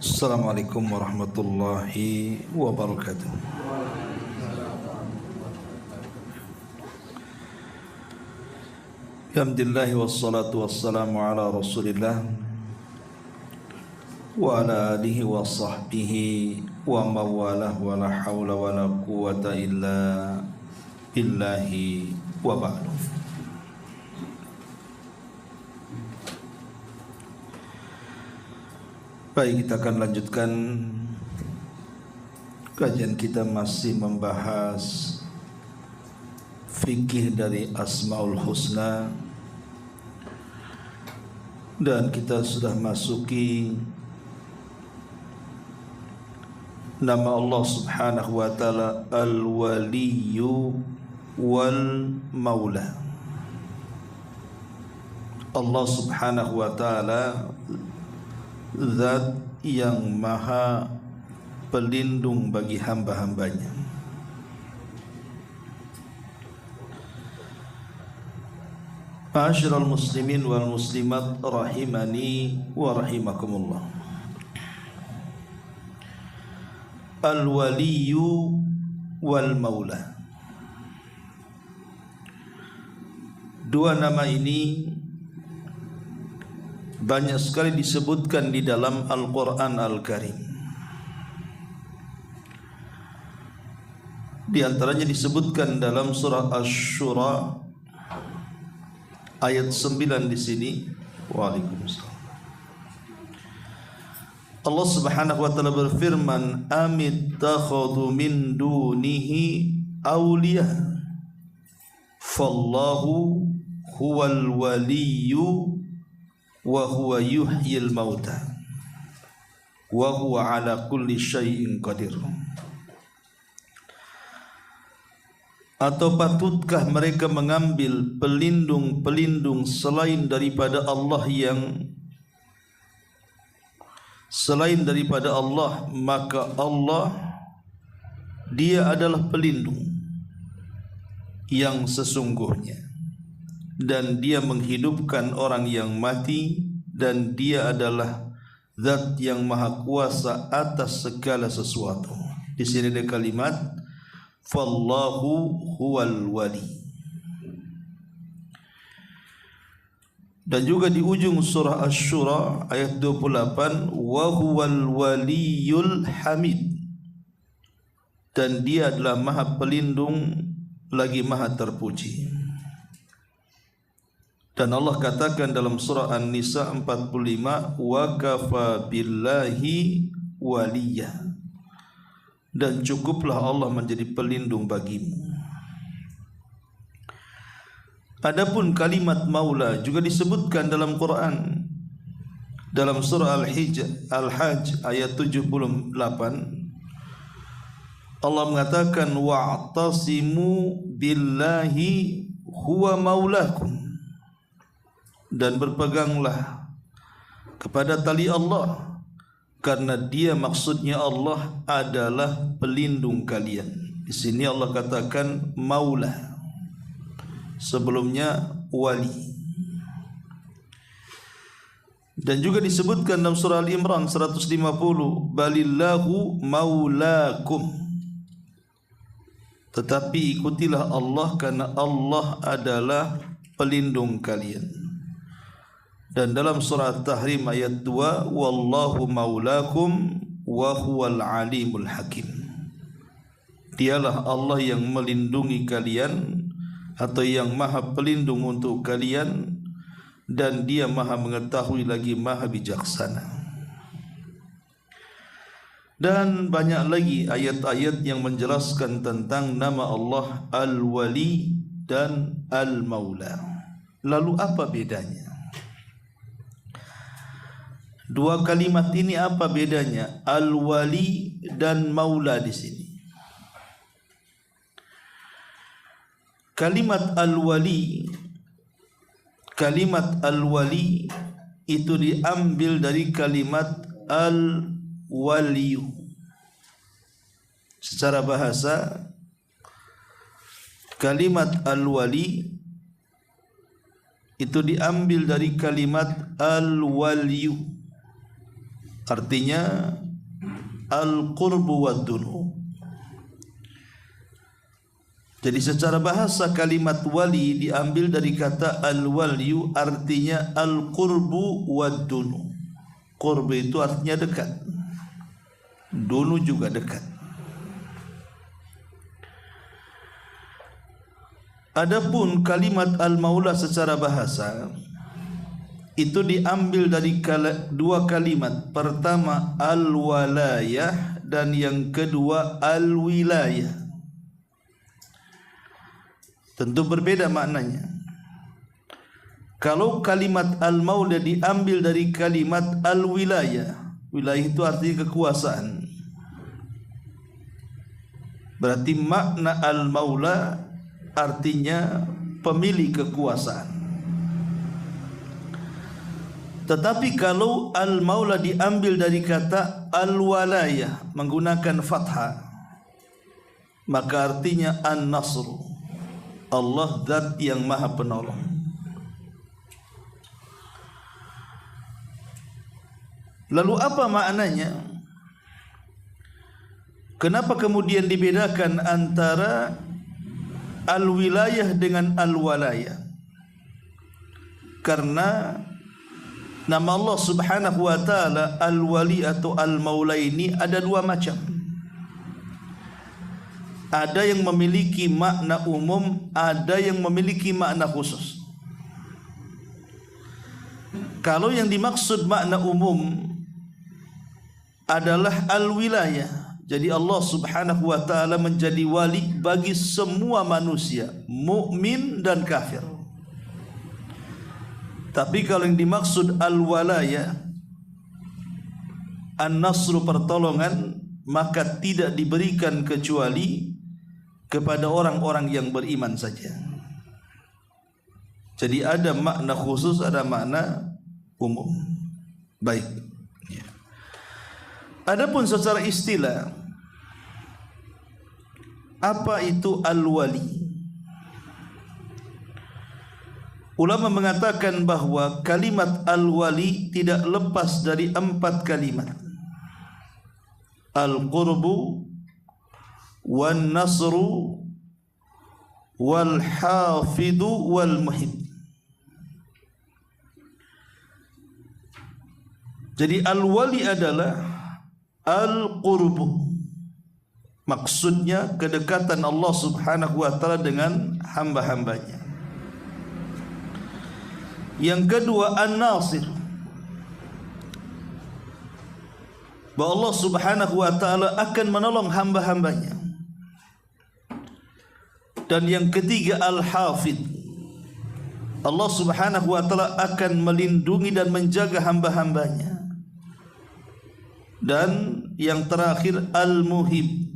Assalamualaikum warahmatullahi wabarakatuh. Alhamdulillah wassalatu wassalamu ala Rasulillah wa ala alihi wa sahbihi wa mawalah wa la hawla wa la quwata illa billahi wa ba'du. Baik, kita akan lanjutkan kajian kita, masih membahas fikih dari Asmaul Husna, dan kita sudah masuki nama Allah Subhanahu wa taala Al-Waliyyu wal Maula. Allah Subhanahu wa taala Zat yang maha pelindung bagi hamba-hambanya. Ma'asyiral muslimin wal muslimat rahimani wa rahimakumullah. Al-Waliyyu wal Maula. Dua nama ini banyak sekali disebutkan di dalam Al-Quran Al-Karim. Di antaranya disebutkan dalam surah Asy-Syura ayat 9 di sini. Waalaikumsalam. Allah Subhanahu wa taala berfirman, "Amittakhadhu min dunihi awliya fallahu huwal waliyyu wa huwa yuhyil mauta wa huwa ala kulli syai'in qadir." Atau patutkah mereka mengambil pelindung-pelindung selain daripada Allah, maka Allah, Dia adalah pelindung yang sesungguhnya, dan Dia menghidupkan orang yang mati, dan Dia adalah Zat yang maha kuasa atas segala sesuatu. Di sini ada kalimat fallahu huwal wali. Dan juga di ujung surah Asy-Syura ayat 28, wa huwal waliyul hamid, dan Dia adalah maha pelindung lagi maha terpuji. Dan Allah katakan dalam surah An-Nisa 45, wa kafa billahi waliyya, dan cukuplah Allah menjadi pelindung bagimu. Adapun kalimat maula juga disebutkan dalam Quran, dalam surah Al-Hajj ayat 78. Allah mengatakan, wa'tasimu billahi huwa maulakum, dan berpeganglah kepada tali Allah, karena Dia, maksudnya Allah, adalah pelindung kalian. Di sini Allah katakan maula, sebelumnya wali. Dan juga disebutkan dalam surah Al-Imran 150, balillahu maulakum, tetapi ikutilah Allah karena Allah adalah pelindung kalian. Dan dalam surah At-Tahrim ayat 2, wallahu maulakum wa huwal alimul hakim, Dialah Allah yang melindungi kalian atau yang maha pelindung untuk kalian, dan Dia maha mengetahui lagi maha bijaksana. Dan banyak lagi ayat-ayat yang menjelaskan tentang nama Allah Al-Wali dan Al-Maula. Lalu apa bedanya? Dua kalimat ini apa bedanya? Al-Wali dan Maula di sini. Kalimat Al-Wali itu diambil dari kalimat Al-Waliyu. Secara bahasa, kalimat Al-Wali itu diambil dari kalimat Al-Waliyu. artinya al-qurbu wad-dunu. Jadi secara bahasa kalimat wali diambil dari kata al-waliyu, artinya al-qurbu wad-dunu. Qurbu itu artinya dekat, dunu juga dekat. Adapun kalimat al-maula secara bahasa itu diambil dari dua kalimat. Pertama al-walayah dan yang kedua al-wilayah. Tentu berbeda maknanya. Kalau kalimat al-maula diambil dari kalimat al-wilayah, wilayah itu artinya kekuasaan, berarti makna al-maula artinya pemilik kekuasaan. Tetapi kalau al-maula diambil dari kata al-walayah menggunakan fathah, maka artinya an-nasru, Allah zat yang maha penolong. Lalu apa maknanya? Kenapa kemudian dibedakan antara al-wilayah dengan al-walayah? Karena nama Allah subhanahu wa ta'ala al-wali atau al-maula ini ada dua macam. Ada yang memiliki makna umum, ada yang memiliki makna khusus. Kalau yang dimaksud makna umum adalah al-wilayah, jadi Allah subhanahu wa ta'ala menjadi wali bagi semua manusia, mukmin dan kafir. Tapi kalau yang dimaksud al-walayah, an-nasru, pertolongan, maka tidak diberikan kecuali kepada orang-orang yang beriman saja. Jadi ada makna khusus, ada makna umum. Baik. Adapun secara istilah, apa itu al-wali? Ulama mengatakan bahwa kalimat al-wali tidak lepas dari 4 kalimat: al-qurbu, wan-nasru, wal-hafidu, wal-muhib. Jadi al-wali adalah al-qurbu, maksudnya kedekatan Allah subhanahu wa ta'ala dengan hamba-hambanya. Yang kedua an-nasir, bahwa Allah subhanahu wa ta'ala akan menolong hamba-hambanya. Dan yang ketiga al-hafid, Allah subhanahu wa ta'ala akan melindungi dan menjaga hamba-hambanya. Dan yang terakhir al-muhib,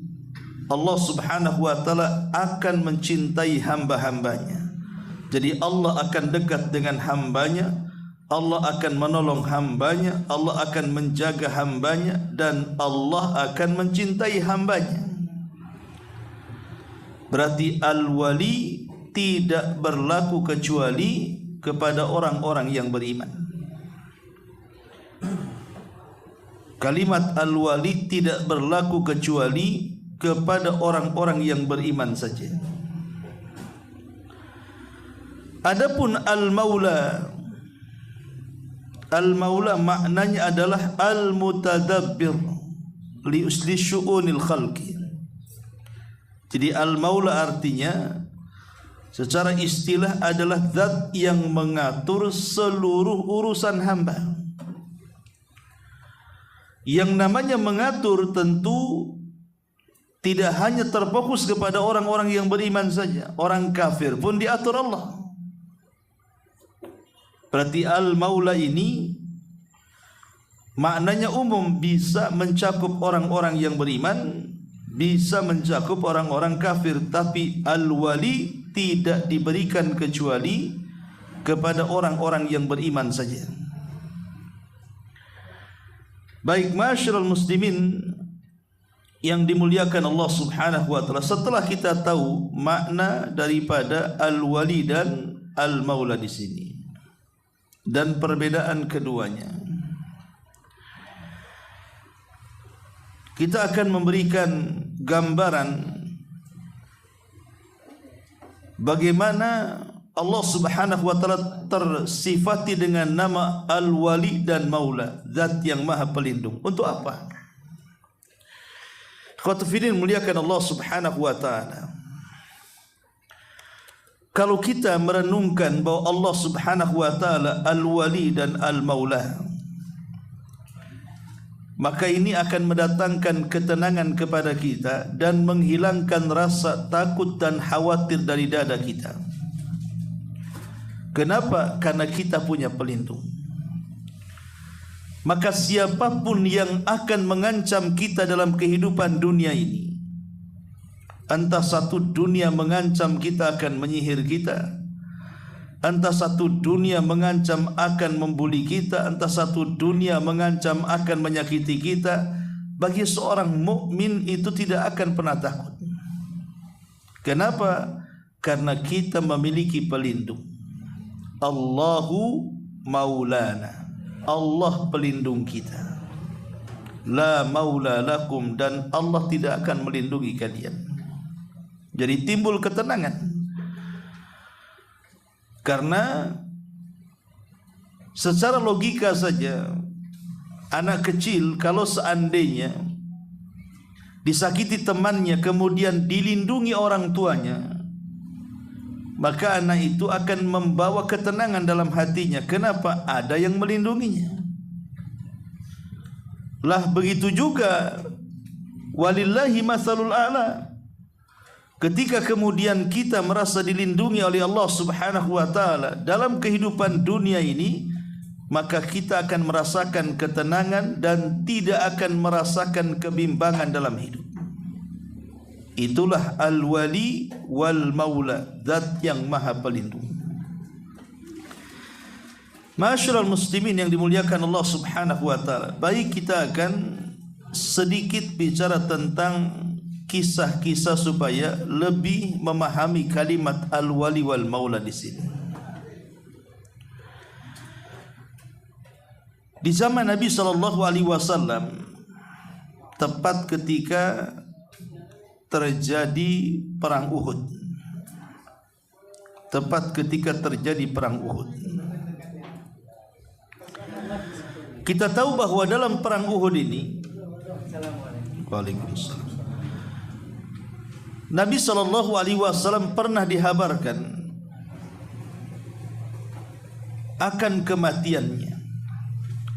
Allah subhanahu wa ta'ala akan mencintai hamba-hambanya. Jadi Allah akan dekat dengan hambanya, Allah akan menolong hambanya, Allah akan menjaga hambanya, dan Allah akan mencintai hambanya. Berarti al-wali tidak berlaku kecuali kepada orang-orang yang beriman. Kalimat al-wali tidak berlaku kecuali kepada orang-orang yang beriman saja. Adapun al-maula, al-maula maknanya adalah al-mutadabbir li usli syu'unil khalqi. Jadi al-maula artinya secara istilah adalah zat yang mengatur seluruh urusan hamba. Yang namanya mengatur tentu tidak hanya terfokus kepada orang-orang yang beriman saja, orang kafir pun diatur Allah. Berarti al-maula ini maknanya umum, bisa mencakup orang-orang yang beriman, bisa mencakup orang-orang kafir. Tapi al-wali tidak diberikan kecuali kepada orang-orang yang beriman saja. Baik, ma'asyiral muslimin yang dimuliakan Allah subhanahu wa ta'ala, setelah kita tahu makna daripada al-wali dan al-maula di sini dan perbedaan keduanya, kita akan memberikan gambaran bagaimana Allah Subhanahu wa taala tersifati dengan nama Al-Wali dan Maula, zat yang Maha Pelindung. Untuk apa? Khotfidin muliakan Allah Subhanahu wa taala. Kalau kita merenungkan bahwa Allah Subhanahu wa taala Al-Wali dan Al-Maula, maka ini akan mendatangkan ketenangan kepada kita dan menghilangkan rasa takut dan khawatir dari dada kita. Kenapa? Karena kita punya pelindung. Maka siapapun yang akan mengancam kita dalam kehidupan dunia ini, entah satu dunia mengancam kita akan menyihir kita, entah satu dunia mengancam akan membuli kita, entah satu dunia mengancam akan menyakiti kita, bagi seorang mukmin itu tidak akan pernah takut. Kenapa? Karena kita memiliki pelindung. Allahu maulana, Allah pelindung kita. La maula lakum, dan Allah tidak akan melindungi kalian. Jadi timbul ketenangan. Karena secara logika saja, anak kecil kalau seandainya disakiti temannya kemudian dilindungi orang tuanya, maka anak itu akan membawa ketenangan dalam hatinya. Kenapa? Ada yang melindunginya. Lah begitu juga walillahi masalul a'la. Ketika kemudian kita merasa dilindungi oleh Allah Subhanahu wa taala dalam kehidupan dunia ini, maka kita akan merasakan ketenangan dan tidak akan merasakan kebimbangan dalam hidup. Itulah Al-Wali wal Maula, zat yang Maha Pelindung. Ma'asyiral muslimin yang dimuliakan Allah Subhanahu wa taala, baik kita akan sedikit bicara tentang kisah-kisah supaya lebih memahami kalimat Al-Wali wal Maula di sini. Di zaman Nabi sallallahu alaihi wasallam, tepat ketika terjadi perang Uhud, tepat ketika terjadi perang Uhud, kita tahu bahwa dalam perang Uhud ini, Waalaikumsalam, Nabi sallallahu alaihi wasallam pernah dihabarkan akan kematiannya.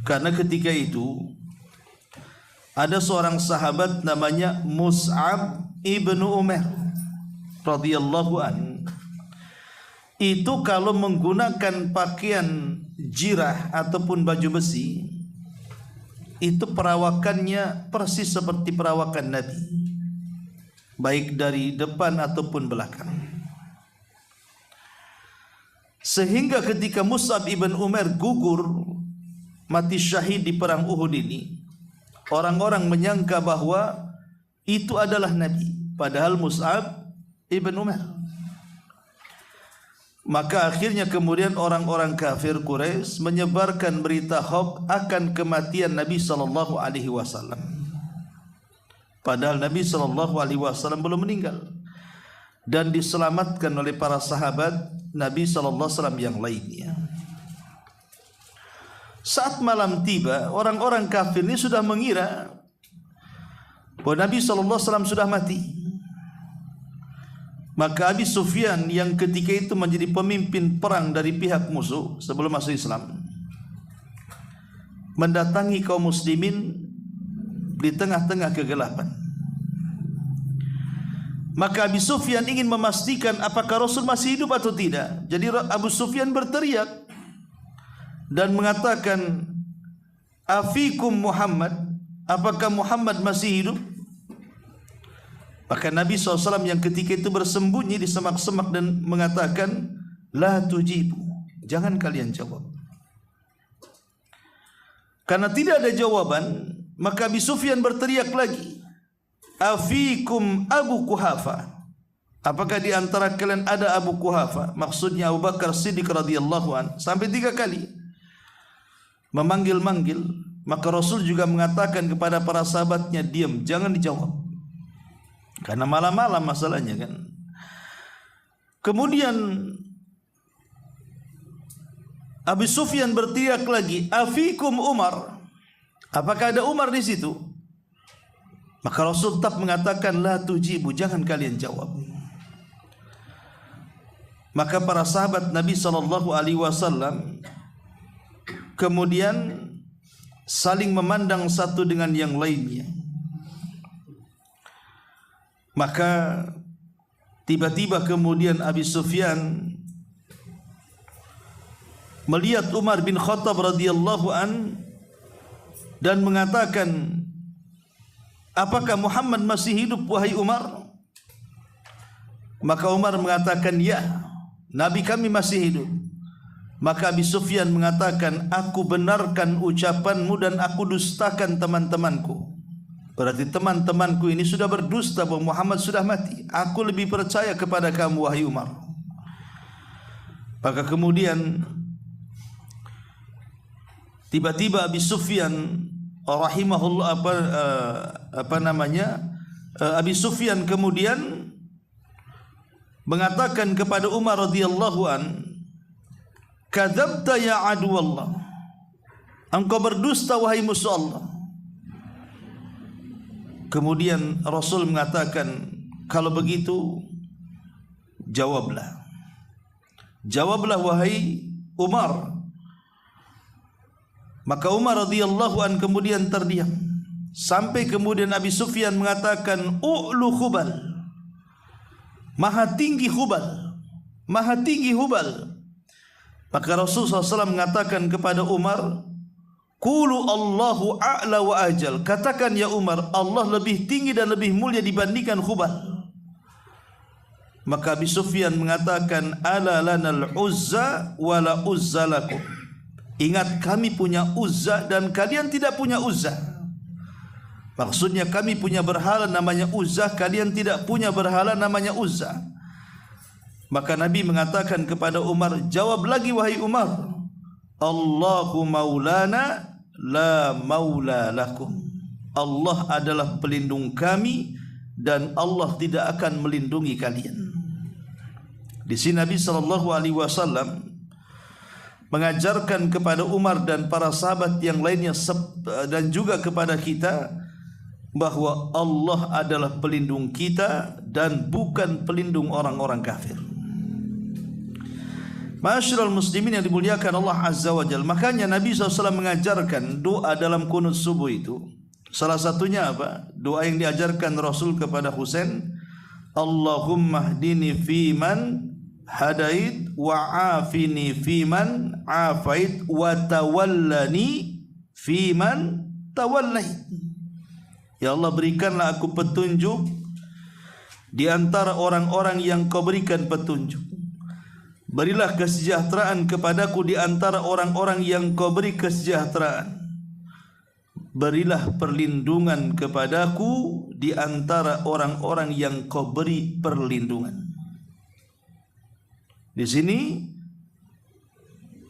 Karena ketika itu ada seorang sahabat namanya Mus'ab ibnu Umair radhiyallahu an. Itu kalau menggunakan pakaian jirah ataupun baju besi, itu perawakannya persis seperti perawakan Nabi, baik dari depan ataupun belakang. Sehingga ketika Mus'ab ibn Umair gugur mati syahid di perang Uhud ini, orang-orang menyangka bahwa itu adalah Nabi, padahal Mus'ab ibn Umair. Maka akhirnya kemudian orang-orang kafir Quraisy menyebarkan berita hoax akan kematian Nabi sallallahu alaihi wasallam. Padahal Nabi sallallahu alaihi wasallam belum meninggal dan diselamatkan oleh para sahabat Nabi sallallahu alaihi wasallam yang lainnya. Saat malam tiba, orang-orang kafir ini sudah mengira bahwa Nabi sallallahu alaihi wasallam sudah mati. Maka Abi Sufyan yang ketika itu menjadi pemimpin perang dari pihak musuh sebelum masuk Islam, mendatangi kaum muslimin di tengah-tengah kegelapan. Maka Abi Sufyan ingin memastikan apakah Rasul masih hidup atau tidak. Jadi Abu Sufyan berteriak dan mengatakan, "Afikum Muhammad, apakah Muhammad masih hidup?" Maka Nabi SAW yang ketika itu bersembunyi di semak-semak dan mengatakan, "La tujibu, jangan kalian jawab." Karena tidak ada jawaban, maka Abi Sufyan berteriak lagi, "Afikum Abu Quhafa, apakah di antara kalian ada Abu Quhafa?" Maksudnya Abu Bakar Siddiq radhiyallahu an. Sampai 3 kali memanggil-manggil. maka Rasul juga mengatakan kepada para sahabatnya, diam, jangan dijawab, karena malam-malam masalahnya kan. Kemudian Abu Sufyan berteriak lagi, afikum Umar, apakah ada Umar di situ? Maka Rasul tetap mengatakan, la tujibu, jangan kalian jawab. Maka para sahabat Nabi SAW kemudian saling memandang satu dengan yang lainnya. Maka tiba-tiba kemudian Abi Sufyan melihat Umar bin Khattab radhiyallahu an dan mengatakan, apakah Muhammad masih hidup wahai Umar? Maka Umar mengatakan, ya, Nabi kami masih hidup. Maka Abi Sufyan mengatakan, aku benarkan ucapanmu dan aku dustakan teman-temanku. Berarti teman-temanku ini sudah berdusta bahwa Muhammad sudah mati. Aku lebih percaya kepada kamu wahai Umar. Maka kemudian tiba-tiba Abi Sufyan rahimahullah Abi Sufyan kemudian mengatakan kepada Umar radhiyallahu an, kadzabta ya aduwallah, engkau berdusta wahai musuh Allah. Kemudian Rasul mengatakan, kalau begitu jawablah, jawablah wahai Umar. Maka Umar radhiyallahu an kemudian terdiam, sampai kemudian Abi Sufyan mengatakan, u'lu Hubal, maha tinggi Hubal, maha tinggi Hubal. Maka Rasulullah SAW mengatakan kepada Umar, qulu Allahu a'la wa ajal, katakan ya Umar, Allah lebih tinggi dan lebih mulia dibandingkan Hubal. Maka Abi Sufyan mengatakan, ala lanal uzza wa la uzza lakum, ingat kami punya Uzza dan kalian tidak punya Uzza. Maksudnya kami punya berhala namanya Uzza, kalian tidak punya berhala namanya Uzza. Maka Nabi mengatakan kepada Umar, jawab lagi wahai Umar, Allahu maulana la maula lakum, Allah adalah pelindung kami dan Allah tidak akan melindungi kalian. Di sini Nabi SAW mengajarkan kepada Umar dan para sahabat yang lainnya dan juga kepada kita bahwa Allah adalah pelindung kita dan bukan pelindung orang-orang kafir. Ma'asyiral muslimin yang dimuliakan Allah Azza wa Jalla, makanya Nabi SAW mengajarkan doa dalam kunut subuh itu. Salah satunya apa? Doa yang diajarkan Rasul kepada Husain, Allahumma hdini fiman hadait wa afini fiman afait wa tawallani fiman tawallait. Ya Allah, berikanlah aku petunjuk di antara orang-orang yang kau berikan petunjuk. Berilah kesejahteraan kepadaku di antara orang-orang yang kau beri kesejahteraan. Berilah perlindungan kepadaku di antara orang-orang yang kau beri perlindungan. Di sini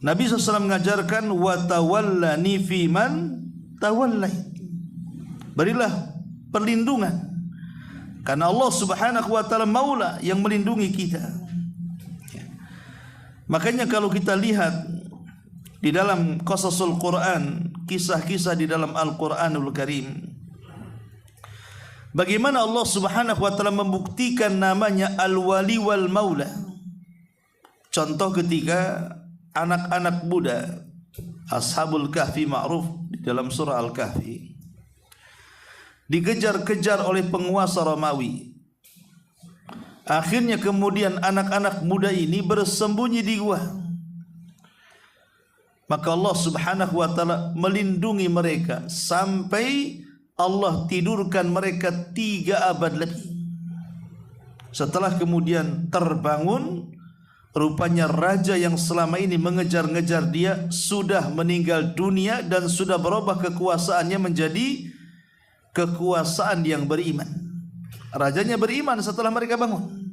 Nabi SAW mengajarkan wa tawallani fiman tawallait, berilah perlindungan, karena Allah Subhanahu wa taala Maula yang melindungi kita. Makanya kalau kita lihat di dalam qasasul Quran, kisah-kisah di dalam Al-Quranul Karim, bagaimana Allah Subhanahu wa taala membuktikan namanya Al-Wali wal Maula. Contoh ketika anak-anak muda Ashabul Kahfi ma'ruf di dalam surah Al-Kahfi dikejar-kejar oleh penguasa Romawi. Akhirnya kemudian anak-anak muda ini bersembunyi di gua. Maka Allah Subhanahu wa taala melindungi mereka sampai Allah tidurkan mereka 3 abad lagi. Setelah kemudian terbangun, rupanya raja yang selama ini mengejar-ngejar dia sudah meninggal dunia dan sudah berubah kekuasaannya menjadi kekuasaan yang beriman. Rajanya beriman setelah mereka bangun.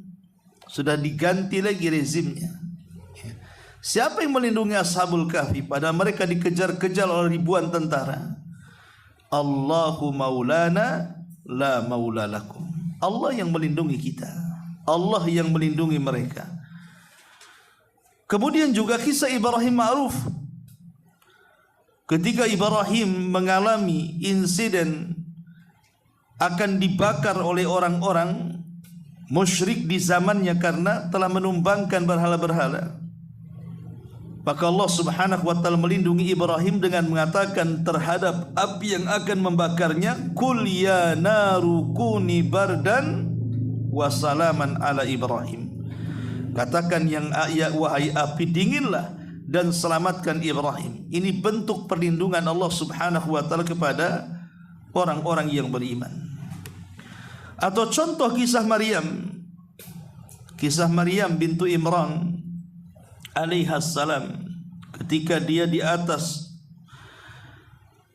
Sudah diganti lagi rezimnya. Siapa yang melindungi Ashabul Kahfi? Padahal mereka dikejar-kejar oleh ribuan tentara. Allahu maulana la maula lakum. Allah yang melindungi kita, Allah yang melindungi mereka. Kemudian juga kisah Ibrahim ma'ruf. Ketika Ibrahim mengalami insiden akan dibakar oleh orang-orang musyrik di zamannya karena telah menumbangkan berhala-berhala, maka Allah Subhanahu wa taala melindungi Ibrahim dengan mengatakan terhadap api yang akan membakarnya, "Qul ya naru kuni bardan wa salaman ala Ibrahim." Katakan wahai api, dinginlah dan selamatkan Ibrahim. Ini bentuk perlindungan Allah Subhanahu wa taala kepada orang-orang yang beriman. Atau contoh kisah Maryam. Kisah Maryam bintu Imran alaihassalam, ketika dia di atas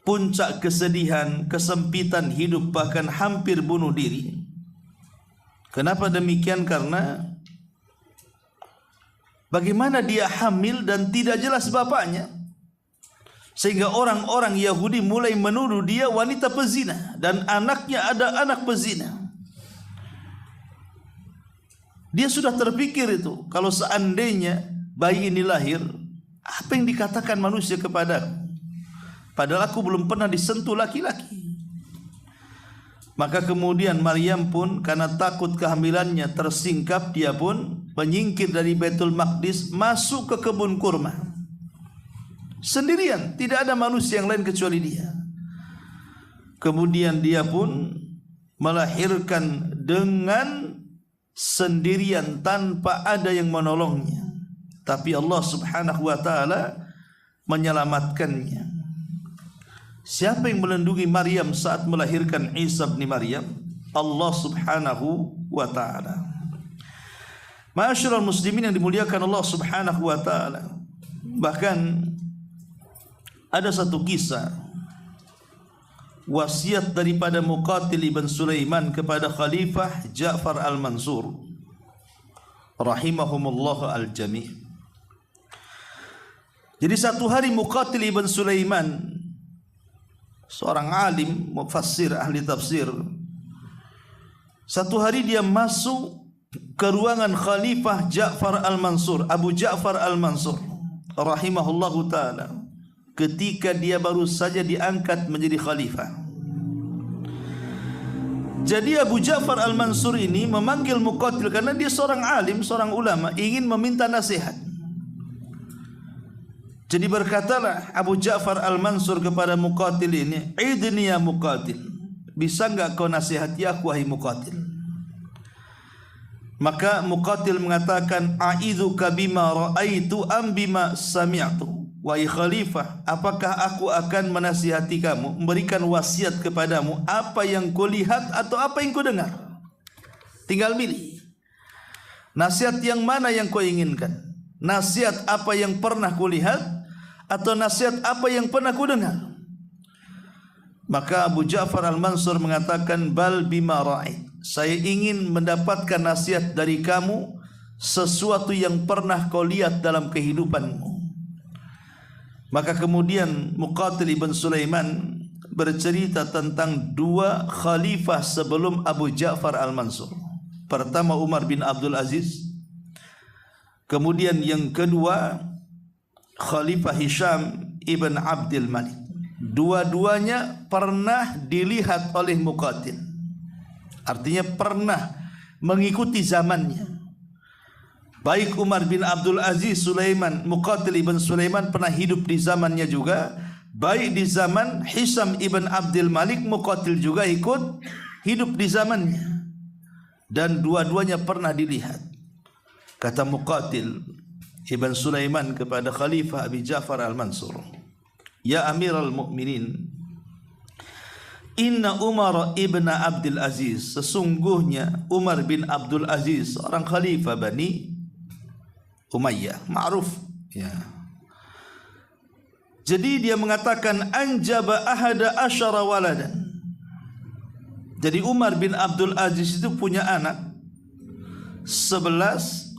puncak kesedihan, kesempitan hidup, bahkan hampir bunuh diri. Kenapa demikian? Karena bagaimana dia hamil dan tidak jelas bapaknya, sehingga orang-orang Yahudi mulai menuduh dia wanita pezina dan anaknya ada anak pezina. Dia sudah terpikir itu, kalau seandainya bayi ini lahir, apa yang dikatakan manusia kepadaku? Padahal aku belum pernah disentuh laki-laki. Maka kemudian Maryam pun karena takut kehamilannya tersingkap, dia pun menyingkir dari Baitul Maqdis, masuk ke kebun kurma sendirian, tidak ada manusia yang lain kecuali dia. Kemudian dia pun melahirkan dengan sendirian tanpa ada yang menolongnya, tapi Allah Subhanahu wa taala menyelamatkannya. Siapa yang melindungi Maryam saat melahirkan Isa bin Maryam? Allah Subhanahu wa taala. Ma'asyiral muslimin yang dimuliakan Allah Subhanahu wa taala. Bahkan ada satu kisah wasiat daripada Muqatil ibn Sulaiman kepada Khalifah Ja'far al-Mansur rahimahumullah al-jami'. Jadi satu hari Muqatil ibn Sulaiman, seorang alim mufassir, ahli tafsir, satu hari dia masuk ke ruangan Khalifah Ja'far al-Mansur, Abu Ja'far al-Mansur rahimahullahu ta'ala, ketika dia baru saja diangkat menjadi khalifah. Jadi Abu Ja'far al-Mansur ini memanggil Muqatil karena dia seorang alim, seorang ulama, ingin meminta nasihat. Jadi berkatalah Abu Ja'far al-Mansur kepada Muqatil ini, "Idni ya Muqatil, bisa enggak kau nasihati aku wahai Muqatil?" Maka Muqatil mengatakan, "A'idzuka bima ra'aitu am bima sami'tu." Wahai khalifah, apakah aku akan menasihati kamu, memberikan wasiat kepadamu apa yang kau lihat atau apa yang kau dengar? Tinggal milih. Nasihat yang mana yang kau inginkan? Nasihat apa yang pernah kau lihat atau nasihat apa yang pernah kau dengar? Maka Abu Ja'far al-Mansur mengatakan, "Bal bima ra'ait." Saya ingin mendapatkan nasihat dari kamu sesuatu yang pernah kau lihat dalam kehidupanmu. Maka kemudian Muqatil ibn Sulaiman bercerita tentang dua khalifah sebelum Abu Ja'far al-Mansur. Pertama Umar bin Abdul Aziz, kemudian yang kedua Khalifah Hisham ibn Abdul Malik. Dua-duanya pernah dilihat oleh Muqatil, artinya pernah mengikuti zamannya. Baik Umar bin Abdul Aziz, Sulaiman, Muqatil ibn Sulaiman pernah hidup di zamannya juga. Baik di zaman Hisham ibn Abdul Malik, Muqatil juga ikut hidup di zamannya. Dan dua-duanya pernah dilihat. Kata Muqatil ibn Sulaiman kepada Khalifah Abi Ja'far al-Mansur, "Ya Amiral Mu'minin, Inna Umar ibn Abdul Aziz, sesungguhnya Umar bin Abdul Aziz, seorang khalifah Bani Umayyah, ma'ruf ya. Jadi dia mengatakan anjaba ahada asyara waladan." Jadi Umar bin Abdul Aziz itu punya anak 11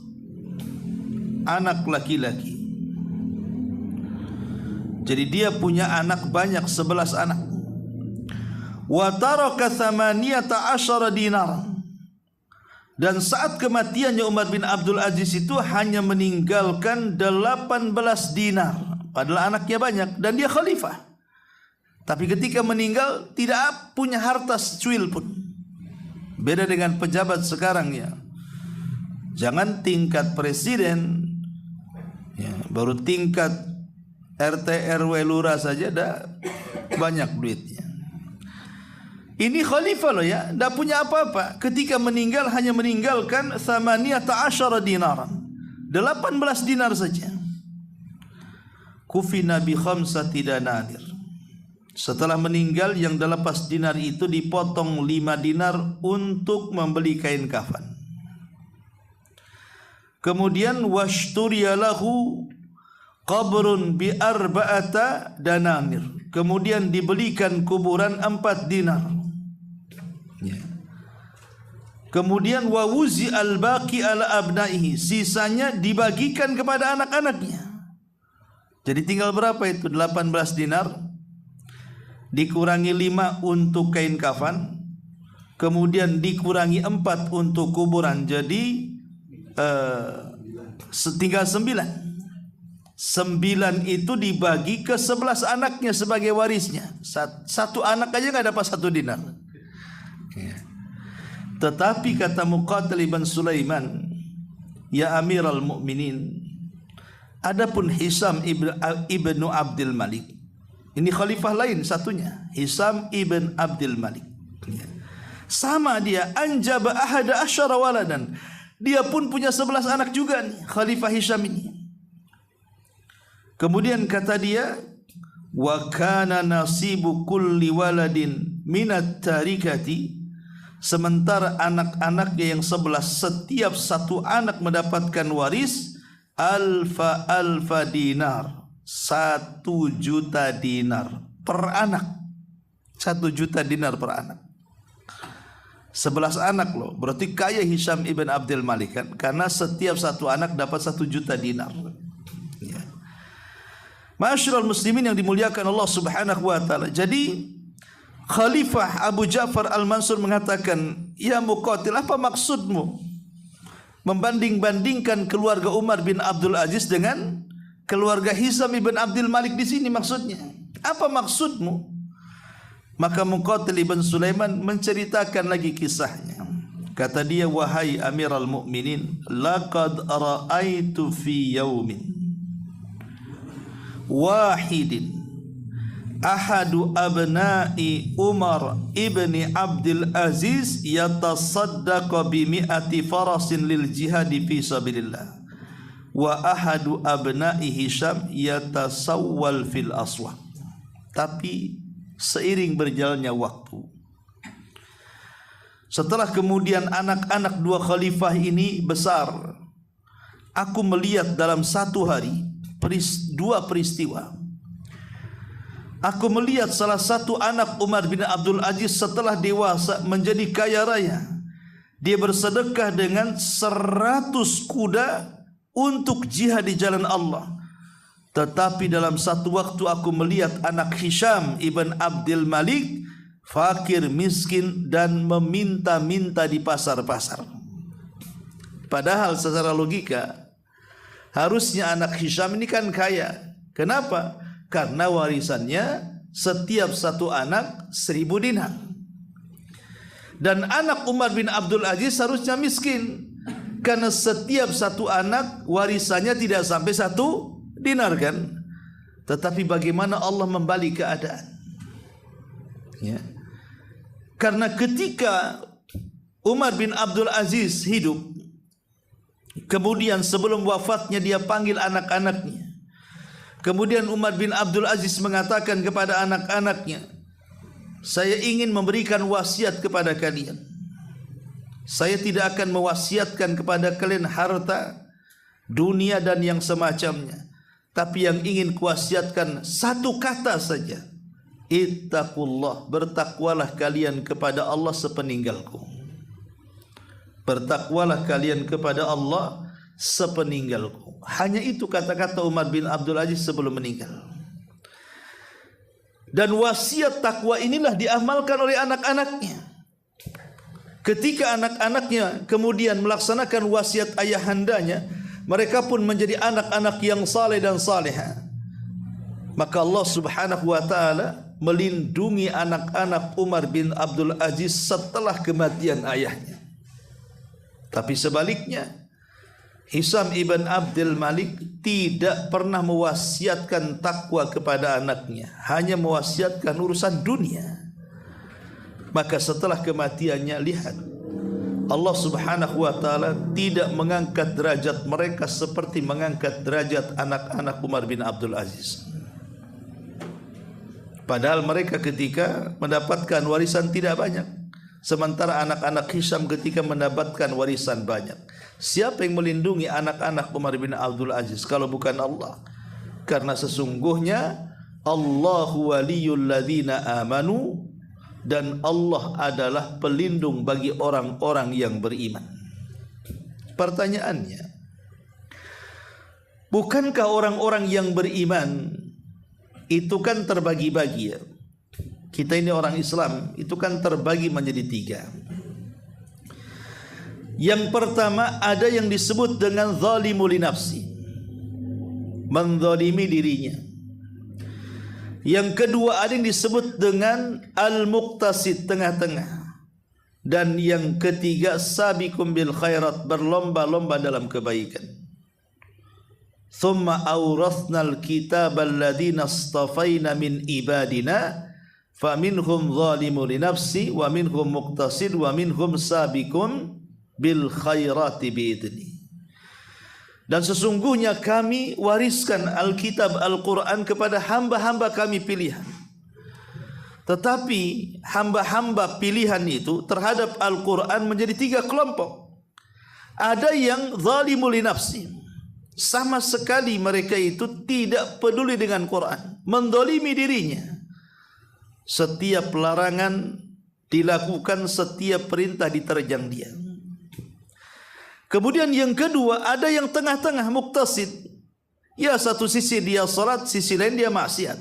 anak laki-laki. Jadi dia punya anak banyak, 11 anak. wa taraka 18 dinar. Dan saat kematiannya Umar bin Abdul Aziz itu hanya meninggalkan 18 dinar. Padahal anaknya banyak dan dia khalifah. Tapi ketika meninggal tidak punya harta secuil pun. Beda dengan pejabat sekarang ya. Jangan tingkat presiden ya, baru tingkat RT RW lurah saja dah banyak duitnya. Ini khalifah loh ya, tidak punya apa-apa. Ketika meninggal hanya meninggalkan 18 dinaran, 18 dinar saja. Kufi Nabi khamsati dananir. Setelah meninggal yang 18 dinar itu dipotong 5 dinar untuk membeli kain kafan. Kemudian washturiya lahu qabrun bi arba'ata dananir. Kemudian dibelikan kuburan 4 dinar. Ya. Kemudian wawuzi al-baqi ala abnaihi, sisanya dibagikan kepada anak-anaknya. Jadi tinggal berapa itu? 18 dinar dikurangi 5 untuk kain kafan, kemudian dikurangi 4 untuk kuburan, jadi tinggal 9. 9 itu dibagi ke 11 anaknya sebagai warisnya. Satu anak aja nggak dapat 1 dinar. Tetapi kata Muqatil bin Sulaiman, ya Amirul Mukminin, adapun Hisam ibnu Abdul Malik, ini khalifah lain satunya, Hisam ibn Abdul Malik, sama dia anjaba ahada asyara waladan, dia pun punya 11 anak juga nih, khalifah Hisam ini. Kemudian kata dia, wa kana nasibu kulli waladin minat tarikati, sementara anak-anaknya yang 11 setiap satu anak mendapatkan waris alfa dinar, 1 juta dinar per anak. 1 juta dinar per anak. 11 anak loh, berarti kaya Hisam ibn Abdul Malik kan, karena setiap satu anak dapat 1 juta dinar. Ya. Ma'asyiral muslimin yang dimuliakan Allah Subhanahu wa taala. Jadi Khalifah Abu Ja'far Al-Mansur mengatakan, ya Muqatil, apa maksudmu membanding-bandingkan keluarga Umar bin Abdul Aziz dengan keluarga Hisam ibn Abdul Malik di sini, maksudnya apa maksudmu? Maka Muqatil ibn Sulaiman menceritakan lagi kisahnya. Kata dia, wahai Amirul Mukminin, laqad ra'aitu fi yaumin wahidin ahadu abna'i Umar ibni Abdul Aziz yatasaddaqu bi 100 farasin lil jihadi fi sabilillah wa ahadu abna'i Hisham yatasawwal fil aswaq. Tapi seiring berjalannya waktu, setelah kemudian anak-anak 2 khalifah ini besar, aku melihat dalam satu hari 2 peristiwa. Aku melihat salah satu anak Umar bin Abdul Aziz setelah dewasa menjadi kaya raya, dia bersedekah dengan 100 kuda untuk jihad di jalan Allah. Tetapi dalam satu waktu aku melihat anak Hisham ibn Abdul Malik fakir, miskin, dan meminta-minta di pasar-pasar. Padahal secara logika harusnya anak Hisham ini kan kaya. Kenapa? Karena warisannya setiap satu anak 1000 dinar. Dan anak Umar bin Abdul Aziz harusnya miskin, karena setiap satu anak warisannya tidak sampai 1 dinar kan. Tetapi bagaimana Allah membalik keadaan ya. Karena ketika Umar bin Abdul Aziz hidup, kemudian sebelum wafatnya dia panggil anak-anaknya. Kemudian Umar bin Abdul Aziz mengatakan kepada anak-anaknya, saya ingin memberikan wasiat kepada kalian. Saya tidak akan mewasiatkan kepada kalian harta, dunia dan yang semacamnya. Tapi yang ingin kuwasiatkan satu kata saja. Ittaqullah, bertakwalah kalian kepada Allah sepeninggalku. Bertakwalah kalian kepada Allah sepeninggalku. Hanya itu kata-kata Umar bin Abdul Aziz sebelum meninggal. Dan wasiat takwa inilah diamalkan oleh anak-anaknya. Ketika anak-anaknya kemudian melaksanakan wasiat ayahandanya, mereka pun menjadi anak-anak yang saleh dan salehah. Maka Allah Subhanahu wa taala melindungi anak-anak Umar bin Abdul Aziz setelah kematian ayahnya. Tapi sebaliknya, Hisam ibn Abdul Malik tidak pernah mewasiatkan takwa kepada anaknya, hanya mewasiatkan urusan dunia. Maka setelah kematiannya, lihat, Allah Subhanahu wa taala tidak mengangkat derajat mereka seperti mengangkat derajat anak-anak Umar bin Abdul Aziz. Padahal mereka ketika mendapatkan warisan tidak banyak, sementara anak-anak Hisam ketika mendapatkan warisan banyak. Siapa yang melindungi anak-anak Umar bin Abdul Aziz kalau bukan Allah? Karena sesungguhnya Allahu waliyul ladzina amanu, dan Allah adalah pelindung bagi orang-orang yang beriman. Pertanyaannya, bukankah orang-orang yang beriman itu kan terbagi-bagi ya? Kita ini orang Islam itu kan terbagi menjadi 3. Yang pertama, ada yang disebut dengan zalimul li nafsi, menzalimi dirinya. Yang kedua, ada yang disebut dengan al-muqtasid, tengah-tengah. Dan yang ketiga, sabiqum bil khairat, berlomba-lomba dalam kebaikan. Thumma awrathnal kitabal ladzina astafaina min ibadina faminhum zalimun li nafsi wa minhum muqtasid wa minhum sabiqun bil khairati biidni. Dan sesungguhnya kami wariskan Alkitab Al-Quran kepada hamba-hamba kami pilihan. Tetapi hamba-hamba pilihan itu terhadap Al-Quran menjadi 3 kelompok. Ada yang zalimul li nafsi, sama sekali mereka itu tidak peduli dengan Quran, mendolimi dirinya. Setiap larangan dilakukan, setiap perintah diterjang dia. Kemudian yang kedua, ada yang tengah-tengah, muqtasid. Ya, satu sisi dia salat, sisi lain dia maksiat.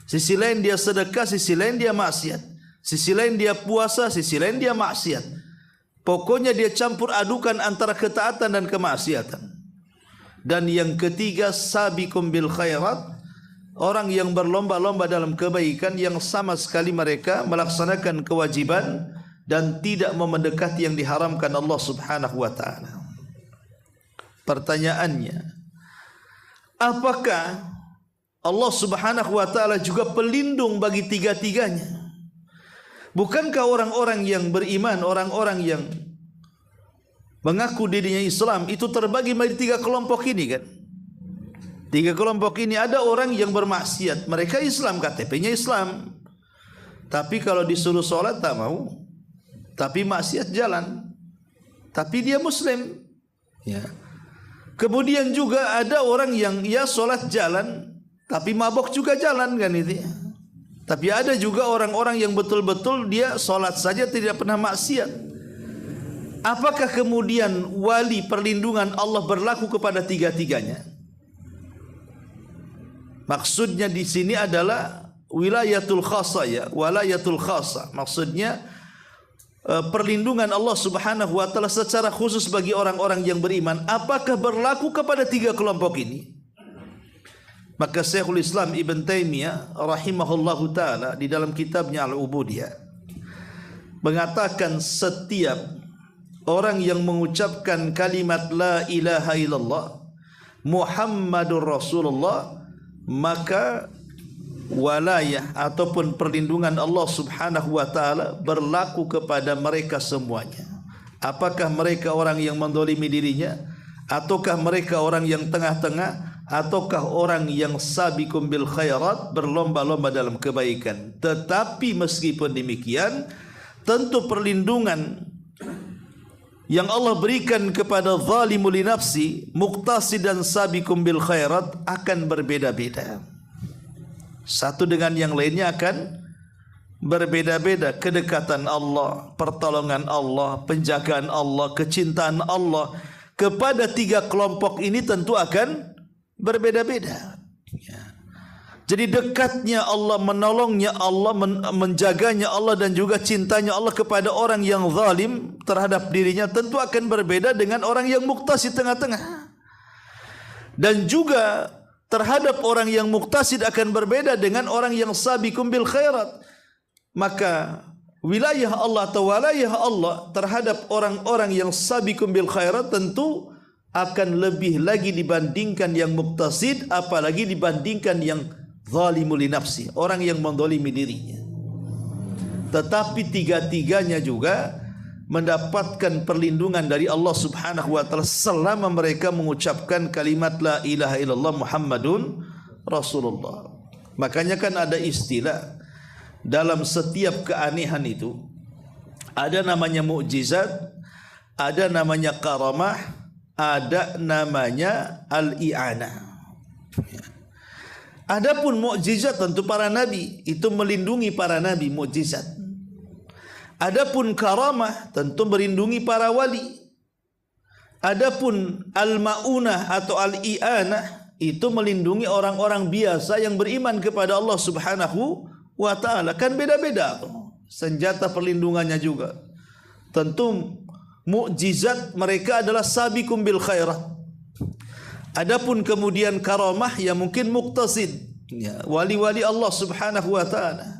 Sisi lain dia sedekah, sisi lain dia maksiat. Sisi lain dia puasa, sisi lain dia maksiat. Pokoknya dia campur adukan antara ketaatan dan kemaksiatan. Dan yang ketiga, sabiqum bil khairat, orang yang berlomba-lomba dalam kebaikan, yang sama sekali mereka melaksanakan kewajiban dan tidak mendekati yang diharamkan Allah Subhanahu wa taala. Pertanyaannya, apakah Allah Subhanahu wa taala juga pelindung bagi 3-tiganya? Bukankah orang-orang yang beriman, orang-orang yang mengaku dirinya Islam itu terbagi menjadi 3 kelompok ini kan? 3 kelompok ini, ada orang yang bermaksiat, mereka Islam, KTP-nya Islam, tapi kalau disuruh sholat tak mau. Tapi maksiat jalan, tapi dia Muslim ya. Kemudian juga ada orang yang ya sholat jalan, tapi mabok juga jalan kan itu ya. Tapi ada juga orang-orang yang betul-betul dia sholat saja tidak pernah maksiat. Apakah kemudian wali perlindungan Allah berlaku kepada 3-tiganya? Maksudnya di sini adalah wilayatul khassa ya, walayatul khassa. Maksudnya perlindungan Allah Subhanahu wa taala secara khusus bagi orang-orang yang beriman. Apakah berlaku kepada 3 kelompok ini? Maka Syekhul Islam Ibn Taimiyah rahimahullahu taala di dalam kitabnya Al-Ubudiyah mengatakan, setiap orang yang mengucapkan kalimat la ilaha illallah Muhammadur Rasulullah, maka walayah ataupun perlindungan Allah Subhanahu wa taala berlaku kepada mereka semuanya. Apakah mereka orang yang mendolimi dirinya, ataukah mereka orang yang tengah-tengah, ataukah orang yang sabiqum bil khairat, berlomba-lomba dalam kebaikan. Tetapi meskipun demikian, tentu perlindungan yang Allah berikan kepada zalimul li nafsi, muqtasid dan sabiqum bil khairat akan berbeda-beda. Satu dengan yang lainnya akan berbeda-beda. Kedekatan Allah, pertolongan Allah, penjagaan Allah, kecintaan Allah kepada 3 kelompok ini tentu akan berbeda-beda ya. Jadi dekatnya Allah, menolongnya Allah, menjaganya Allah dan juga cintanya Allah kepada orang yang zalim terhadap dirinya tentu akan berbeda dengan orang yang muqtasid tengah-tengah. Dan juga terhadap orang yang muqtasid akan berbeda dengan orang yang sabiqum bil khairat. Maka wilayah Allah atau walayah Allah terhadap orang-orang yang sabiqum bil khairat tentu akan lebih lagi dibandingkan yang muqtasid, apalagi dibandingkan yang zalimul li nafsi, orang yang menzalimi dirinya. Tetapi tiga-tiganya juga mendapatkan perlindungan dari Allah Subhanahu wa taala selama mereka mengucapkan kalimat la ilaha illallah Muhammadun Rasulullah. Makanya kan ada istilah dalam setiap keanehan itu, ada namanya mukjizat, ada namanya karamah, ada namanya al-i'anah. Adapun mukjizat tentu para nabi itu melindungi para nabi, mukjizat. Adapun karamah tentu melindungi para wali. Adapun al-maunah atau al-i'anah itu melindungi orang-orang biasa yang beriman kepada Allah Subhanahu wa taala. Kan beda-beda senjata perlindungannya juga. Tentu mukjizat mereka adalah sabiqum bil khairat. Adapun kemudian karamah yang mungkin muqtasid, ya, wali-wali Allah Subhanahu wa taala.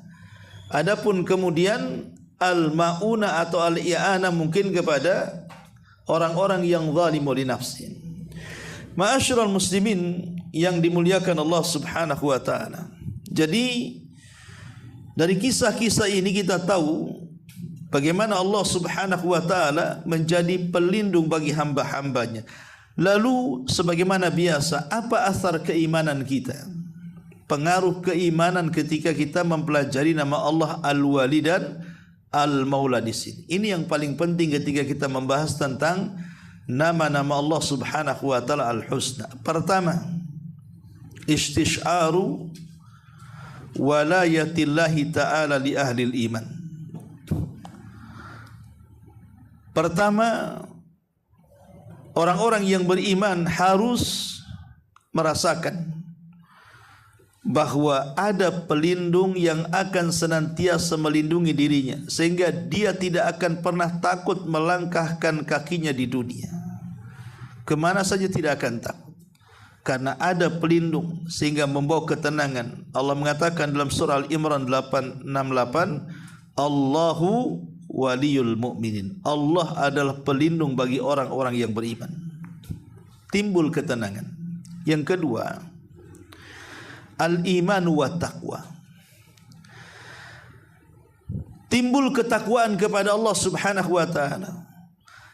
Adapun kemudian al-mauna atau al-i'ana mungkin kepada orang-orang yang zalimu li nafsin. Ma'asyiral muslimin yang dimuliakan Allah Subhanahu wa taala. Jadi dari kisah-kisah ini kita tahu bagaimana Allah Subhanahu wa taala menjadi pelindung bagi hamba-hambanya. Lalu sebagaimana biasa, apa asar keimanan kita? Pengaruh keimanan ketika kita mempelajari nama Allah Al-Wali dan Al-Maula di sini. Ini yang paling penting ketika kita membahas tentang nama-nama Allah Subhanahu wa taala Al-Husna. Pertama, istisyaru walayatillahi ta'ala li ahli iman. Pertama, orang-orang yang beriman harus merasakan bahwa ada pelindung yang akan senantiasa melindungi dirinya, sehingga dia tidak akan pernah takut melangkahkan kakinya di dunia. Kemana saja tidak akan takut, karena ada pelindung sehingga membawa ketenangan. Allah mengatakan dalam surah Al-Imran 868, Allahu waliyul mu'minin. Allah adalah pelindung bagi orang-orang yang beriman. Timbul ketenangan. Yang kedua, al-iman wa taqwa. Timbul ketakwaan kepada Allah Subhanahu wa taala.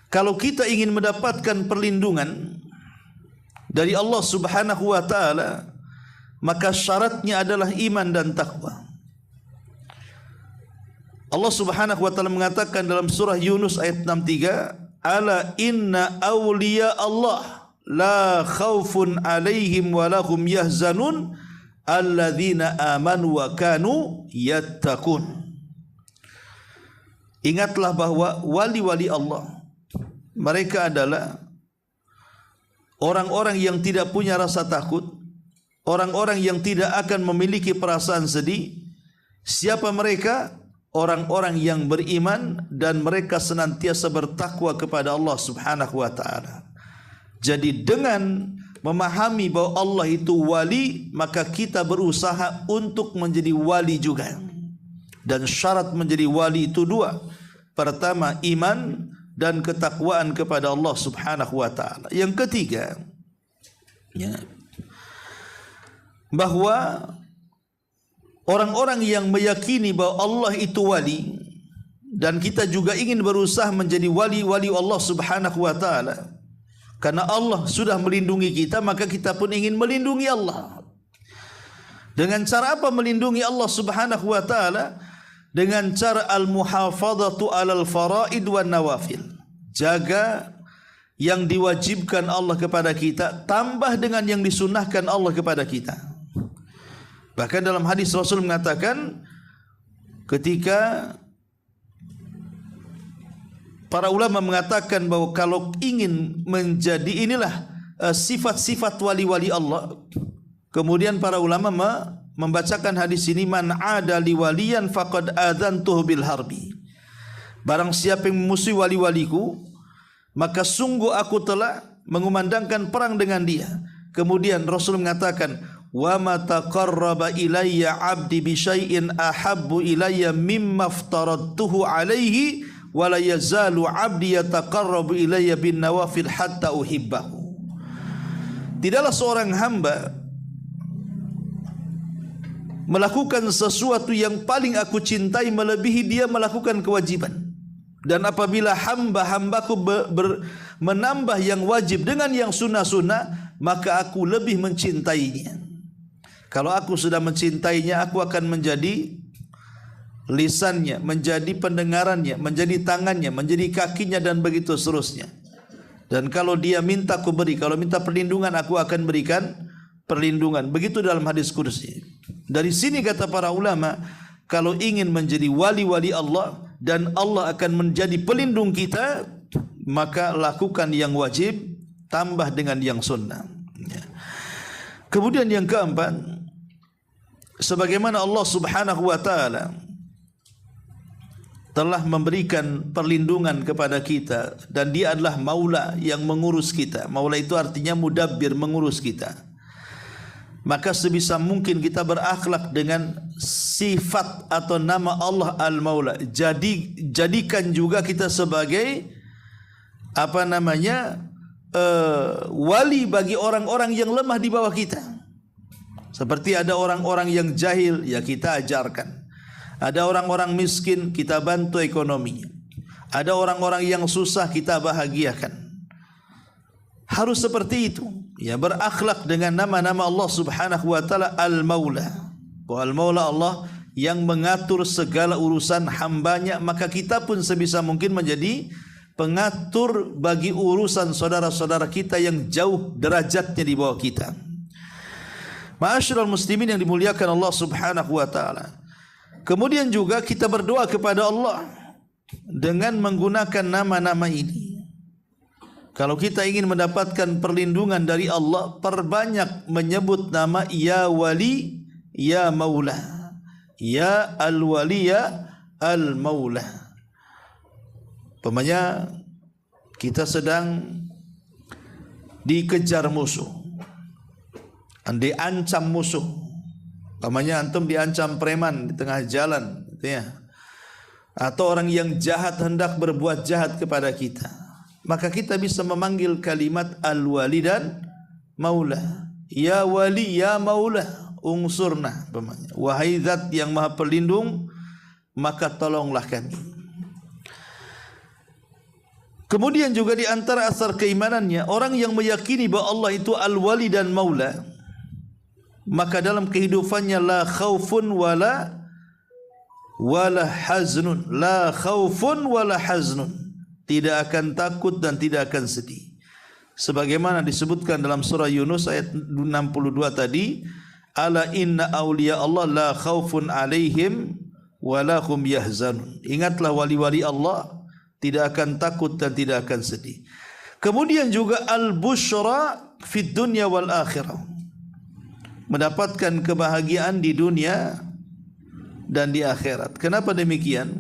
Kalau kita ingin mendapatkan perlindungan dari Allah Subhanahu wa taala, maka syaratnya adalah iman dan takwa. Allah Subhanahu wa taala mengatakan dalam surah Yunus ayat 63, ala inna awliya Allah la khaufun alaihim wa lahum yahzanun alladzina amanu wa kanu yattaqun. Ingatlah bahwa wali-wali Allah, mereka adalah orang-orang yang tidak punya rasa takut, orang-orang yang tidak akan memiliki perasaan sedih. Siapa mereka? Orang-orang yang beriman dan mereka senantiasa bertakwa kepada Allah Subhanahu wa taala. Jadi dengan memahami bahwa Allah itu wali, maka kita berusaha untuk menjadi wali juga. Dan syarat menjadi wali itu dua. Pertama, iman dan ketakwaan kepada Allah Subhanahu wa taala. Yang ketiga, ya, bahwa orang-orang yang meyakini bahwa Allah itu wali, dan kita juga ingin berusaha menjadi wali-wali Allah Subhanahu wa taala. Karena Allah sudah melindungi kita, maka kita pun ingin melindungi Allah. Dengan cara apa melindungi Allah Subhanahu wa taala? Dengan cara al-muhafadzatu 'alal faraid wan nawafil. Jaga yang diwajibkan Allah kepada kita, tambah dengan yang disunnahkan Allah kepada kita. Bahkan dalam hadis Rasul mengatakan, ketika para ulama mengatakan bahwa kalau ingin menjadi inilah sifat-sifat wali-wali Allah, kemudian para ulama membacakan hadis ini, man ada li waliyan faqad adzantuhu bil harbi. Barang siapa yang memusuhi wali-waliku, maka sungguh aku telah mengumandangkan perang dengan dia. Kemudian Rasul mengatakan, wa ma taqarraba ilayya 'abdi bi syai'in ahabbu ilayya mimma aftaradtuhu alaihi wa la yazalu 'abdi yataqarrabu ilayya bin nawafil hatta uhibbahu. Tidaklah seorang hamba melakukan sesuatu yang paling aku cintai melebihi dia melakukan kewajiban. Dan apabila hamba-hambaku menambah yang wajib dengan yang sunnah-sunnah, maka aku lebih mencintainya. Kalau aku sudah mencintainya, aku akan menjadi lisannya, menjadi pendengarannya, menjadi tangannya, menjadi kakinya, dan begitu seterusnya. Dan kalau dia minta, aku beri. Kalau minta perlindungan, aku akan berikan perlindungan. Begitu dalam hadis qudsi. Dari sini kata para ulama, kalau ingin menjadi wali-wali Allah dan Allah akan menjadi pelindung kita, maka lakukan yang wajib tambah dengan yang sunnah. Kemudian yang keempat, sebagaimana Allah Subhanahu wa taala telah memberikan perlindungan kepada kita dan dia adalah maula yang mengurus kita. Maula itu artinya mudabbir, mengurus kita. Maka sebisa mungkin kita berakhlak dengan sifat atau nama Allah Al-Maula. Jadikan juga kita sebagai wali bagi orang-orang yang lemah di bawah kita. Seperti ada orang-orang yang jahil, ya kita ajarkan. Ada orang-orang miskin, kita bantu ekonominya. Ada orang-orang yang susah, kita bahagiakan. Harus seperti itu, ya, berakhlak dengan nama-nama Allah Subhanahu wa taala Al-Maula. Al-Maula Allah yang mengatur segala urusan hambanya, maka kita pun sebisa mungkin menjadi pengatur bagi urusan saudara-saudara kita yang jauh derajatnya di bawah kita. Ma'asyiral muslimin yang dimuliakan Allah Subhanahu wa taala. Kemudian juga kita berdoa kepada Allah dengan menggunakan nama-nama ini. Kalau kita ingin mendapatkan perlindungan dari Allah, perbanyak menyebut nama Ya Wali, Ya Maula, Ya Al-Wali, Ya Al-Maula. Umpamanya kita sedang dikejar musuh, diancam musuh. Umpamanya antum diancam preman di tengah jalan, gitu ya. Atau orang yang jahat hendak berbuat jahat kepada kita. Maka kita bisa memanggil kalimat Al-Wali dan Maula. Ya Wali, Ya Maula, unsurna. Wahai Zat yang Maha Pelindung, maka tolonglah kami. Kemudian juga di antara asar keimanannya, orang yang meyakini bahwa Allah itu Al-Wali dan Maula, maka dalam kehidupannya la khaufun wala haznun. La khaufun wala haznun. Tidak akan takut dan tidak akan sedih. Sebagaimana disebutkan dalam surah Yunus ayat 62 tadi, ala inna awliya Allah la khaufun alaihim wa la hum yahzanun. Ingatlah wali-wali Allah tidak akan takut dan tidak akan sedih. Kemudian juga al-busyra fid dunya wal akhirah. Mendapatkan kebahagiaan di dunia dan di akhirat. Kenapa demikian?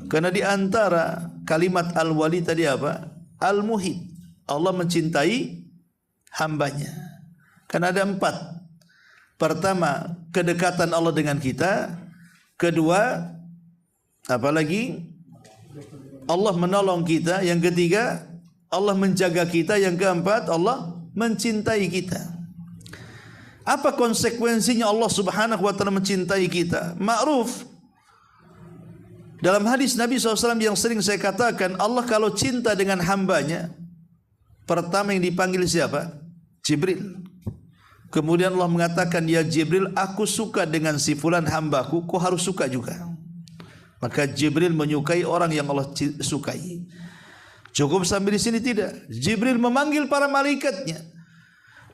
Karena di antara kalimat Al-Wali tadi apa? Al-Muhib. Allah mencintai hambanya. Karena ada 4. Pertama, kedekatan Allah dengan kita. Kedua, apalagi? Allah menolong kita. Yang ketiga, Allah menjaga kita. Yang keempat, Allah mencintai kita. Apa konsekuensinya Allah Subhanahu wa taala mencintai kita? Ma'ruf. Dalam hadis Nabi SAW yang sering saya katakan, Allah kalau cinta dengan hambanya, pertama yang dipanggil siapa? Jibril. Kemudian Allah mengatakan, ya Jibril, aku suka dengan si fulan hambaku, kau harus suka juga. Maka Jibril menyukai orang yang Allah sukai. Cukup sampai di sini tidak. Jibril memanggil para malaikatnya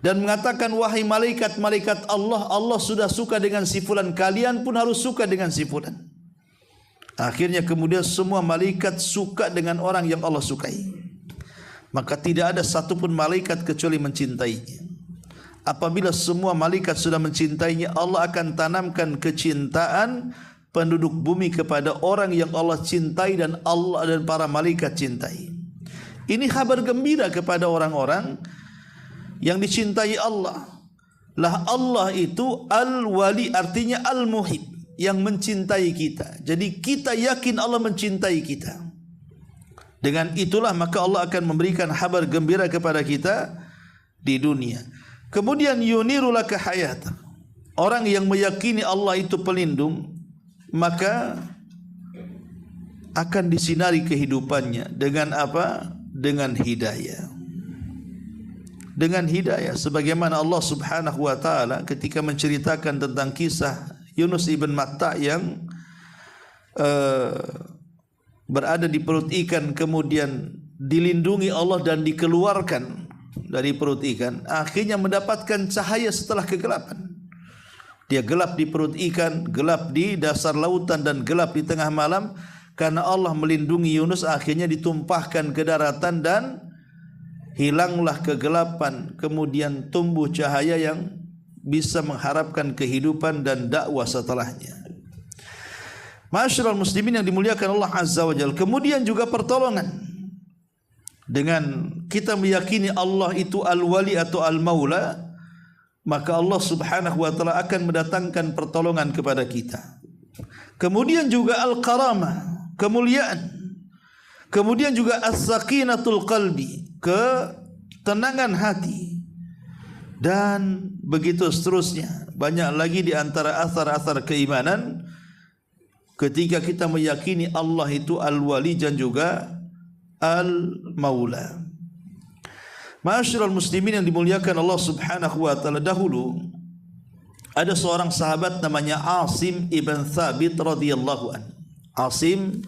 dan mengatakan, wahai malaikat-malaikat Allah, Allah sudah suka dengan si fulan, kalian pun harus suka dengan si fulan. Akhirnya kemudian semua malaikat suka dengan orang yang Allah sukai. Maka tidak ada satupun malaikat kecuali mencintainya. apabila semua malaikat sudah mencintainya, Allah akan tanamkan kecintaan penduduk bumi kepada orang yang Allah cintai dan Allah dan para malaikat cintai. Ini kabar gembira kepada orang-orang yang dicintai Allah. Lah Allah itu Al-Wali, artinya Al-Muhib, yang mencintai kita. Jadi kita yakin Allah mencintai kita. Dengan itulah maka Allah akan memberikan kabar gembira kepada kita di dunia. Kemudian yuniru laka hayata. Orang yang meyakini Allah itu pelindung, maka akan disinari kehidupannya dengan apa? Dengan hidayah. Dengan hidayah, sebagaimana Allah Subhanahu wa taala ketika menceritakan tentang kisah Yunus ibn Matta yang berada di perut ikan, kemudian dilindungi Allah dan dikeluarkan dari perut ikan, akhirnya mendapatkan cahaya setelah kegelapan. Dia gelap di perut ikan, gelap di dasar lautan, dan gelap di tengah malam. Karena Allah melindungi Yunus, akhirnya ditumpahkan ke daratan dan hilanglah kegelapan, kemudian tumbuh cahaya yang bisa mengharapkan kehidupan dan dakwah setelahnya. Ma'asyiral muslimin yang dimuliakan Allah Azza wa Jalla. Kemudian juga pertolongan. Dengan kita meyakini Allah itu Al-Wali atau Al-Maula, maka Allah Subhanahu wa taala akan mendatangkan pertolongan kepada kita. Kemudian juga Al-Karamah, kemuliaan. Kemudian juga As-Sakinatul Qalbi, ketenangan hati, dan begitu seterusnya. Banyak lagi di antara asar-asar keimanan ketika kita meyakini Allah itu Al-Wali dan juga Al-Maula. Ma'asyiral muslimin yang dimuliakan Allah Subhanahu wa taala, dahulu ada seorang sahabat namanya Asim ibn Thabit radhiyallahu anhu. Asim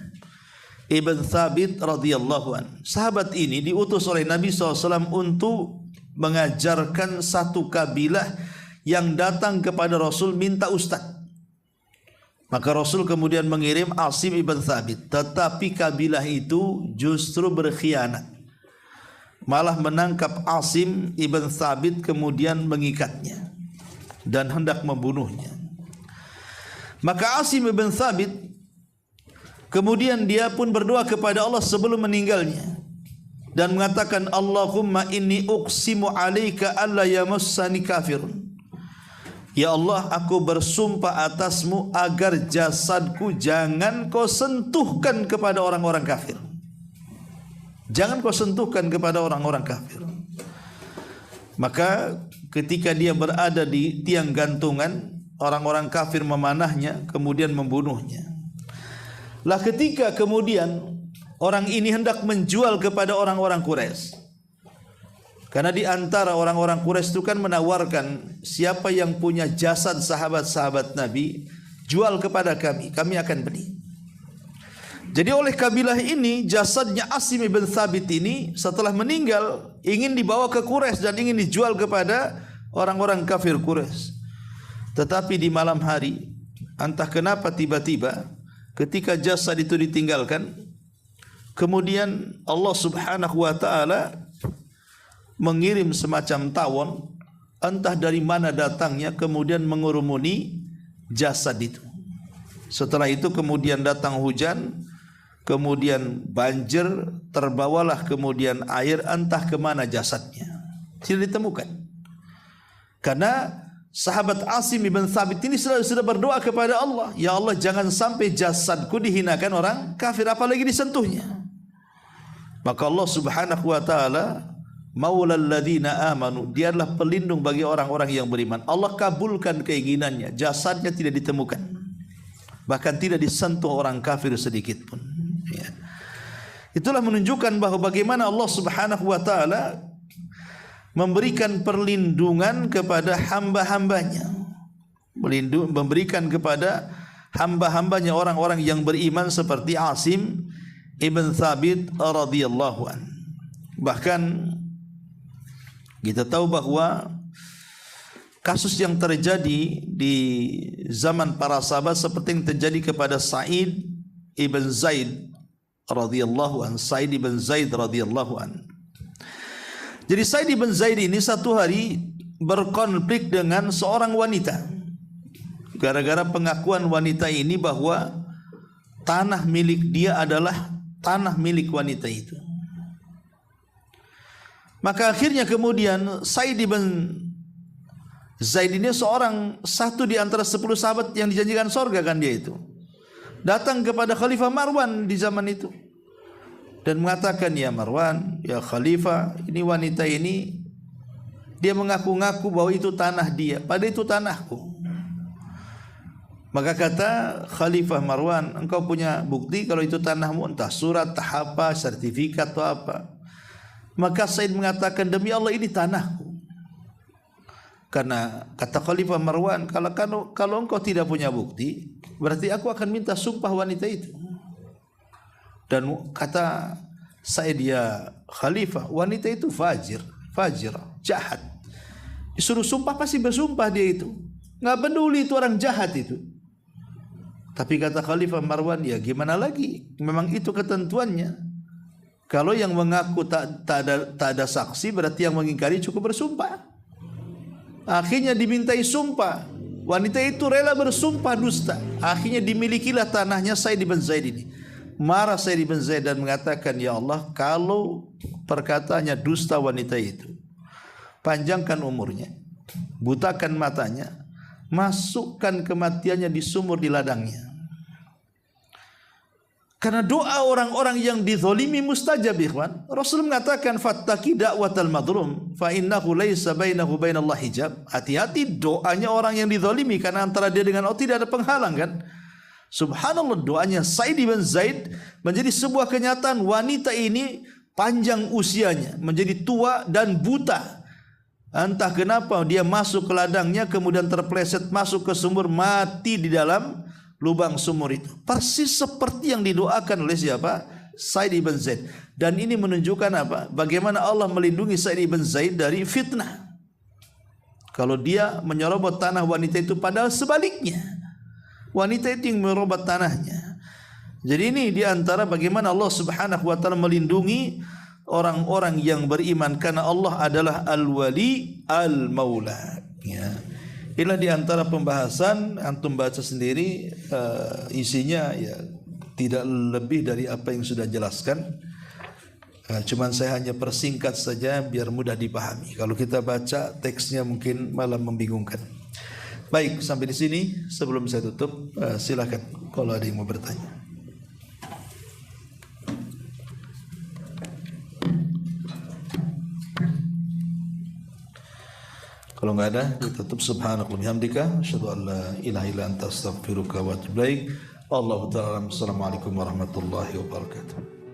ibn Thabit radhiyallahu anhu. Sahabat ini diutus oleh Nabi SAW untuk mengajarkan satu kabilah yang datang kepada Rasul minta ustaz. Maka Rasul kemudian mengirim Asim ibn Thabit, tetapi kabilah itu justru berkhianat, malah menangkap Asim ibn Thabit kemudian mengikatnya dan hendak membunuhnya. Maka Asim ibn Thabit kemudian dia pun berdoa kepada Allah sebelum meninggalnya dan mengatakan, Allahumma inni uqsimu alaika alla yamassani kafirun. Ya Allah, aku bersumpah atasmu agar jasadku jangan kau sentuhkan kepada orang-orang kafir. Jangan kau sentuhkan kepada orang-orang kafir. Maka ketika dia berada di tiang gantungan, orang-orang kafir memanahnya kemudian membunuhnya. Lah ketika kemudian orang ini hendak menjual kepada orang-orang Quraisy, karena di antara orang-orang Quraisy itu kan menawarkan, siapa yang punya jasad sahabat-sahabat Nabi, jual kepada kami, kami akan beli. Jadi oleh kabilah ini, jasadnya Asim ibn Thabit ini setelah meninggal ingin dibawa ke Quraisy dan ingin dijual kepada orang-orang kafir Quraisy. Tetapi di malam hari, entah kenapa tiba-tiba ketika jasad itu ditinggalkan, kemudian Allah Subhanahu wa taala mengirim semacam tawon, entah dari mana datangnya, kemudian mengurumuni jasad itu. Setelah itu kemudian datang hujan, kemudian banjir, terbawalah kemudian air, entah kemana jasadnya, tidak ditemukan. Karena sahabat Asim ibn Thabit ini sudah berdoa kepada Allah, ya Allah, jangan sampai jasadku dihinakan orang kafir, apalagi disentuhnya. Maka Allah Subhanahu wa taala Maulal ladzina amanu, dia adalah pelindung bagi orang-orang yang beriman. Allah kabulkan keinginannya, jasadnya tidak ditemukan, bahkan tidak disentuh orang kafir sedikit pun. Ya. Itulah menunjukkan bahwa bagaimana Allah Subhanahu wa taala memberikan perlindungan kepada hamba-hambanya, memberikan kepada hamba-hambanya orang-orang yang beriman seperti Asim ibn Thabit radhiyallahu an. Bahkan kita tahu bahwa kasus yang terjadi di zaman para sahabat seperti yang terjadi kepada Sa'id ibn Zaid radhiyallahu an. Sa'id ibn Zaid radhiyallahu an. Jadi Sa'id ibn Zaid ini satu hari berkonflik dengan seorang wanita gara-gara pengakuan wanita ini bahwa tanah milik dia adalah tanah milik wanita itu. Maka akhirnya kemudian Sa'id bin Zaid ini satu di antara 10 sahabat yang dijanjikan surga kan dia itu. Datang kepada Khalifah Marwan di zaman itu dan mengatakan, ya Marwan, ya Khalifah, ini wanita ini dia mengaku-ngaku bahwa itu tanah dia, padahal itu tanahku. Maka kata Khalifah Marwan, engkau punya bukti kalau itu tanahmu, entah surat, entah apa, sertifikat atau apa. Maka Sa'id mengatakan, demi Allah ini tanahku. Karena kata Khalifah Marwan, kalau engkau tidak punya bukti, berarti aku akan minta sumpah wanita itu. Dan kata Sa'id, ya Khalifah, wanita itu fajir, jahat. Disuruh sumpah pasti bersumpah dia itu. Nggak peduli itu orang jahat itu. Tapi kata Khalifah Marwan, ya gimana lagi? Memang itu ketentuannya. Kalau yang mengaku tak ada saksi, berarti yang mengingkari cukup bersumpah. Akhirnya dimintai sumpah. Wanita itu rela bersumpah dusta. Akhirnya dimilikilah tanahnya Sa'id bin Zaid ini. Marah Sa'id bin Zaid dan mengatakan, ya Allah, kalau perkataannya dusta wanita itu, panjangkan umurnya, butakan matanya, masukkan kematiannya di sumur di ladangnya. Karena doa orang-orang yang dizalimi mustajab, ikhwan. Rasul mengatakan, fattaqi da'watal madlum fa innahu laisa bainahu bainallah hijab. Hati-hati doanya orang yang dizalimi, karena antara dia dengan Allah tidak ada penghalang kan. Subhanallah, doanya Sa'id bin Zaid menjadi sebuah kenyataan. Wanita ini panjang usianya, menjadi tua dan buta. Entah kenapa dia masuk ke ladangnya, kemudian terpleset masuk ke sumur, mati di dalam lubang sumur itu. Persis seperti yang didoakan oleh siapa? Sa'id bin Zaid. Dan ini menunjukkan apa? Bagaimana Allah melindungi Sa'id bin Zaid dari fitnah. Kalau dia menyerobot tanah wanita itu, padahal sebaliknya, wanita itu yang merobot tanahnya. Jadi ini diantara bagaimana Allah Subhanahu wa ta'ala melindungi orang-orang yang beriman, karena Allah adalah Al-Wali Al-Maula. Ya. Inilah diantara pembahasan, antum baca sendiri, isinya ya tidak lebih dari apa yang sudah jelaskan. Cuman saya hanya persingkat saja biar mudah dipahami. Kalau kita baca teksnya mungkin malah membingungkan. Baik, sampai di sini. Sebelum saya tutup, silakan kalau ada yang mau bertanya. Kalau enggak ada, kita tutup. Subhanakallahumma bihamdika, asyhadu an la ilaha illa anta, astaghfiruka wa atubu ilaik. Allahu ta'ala. Assalamualaikum warahmatullahi wabarakatuh.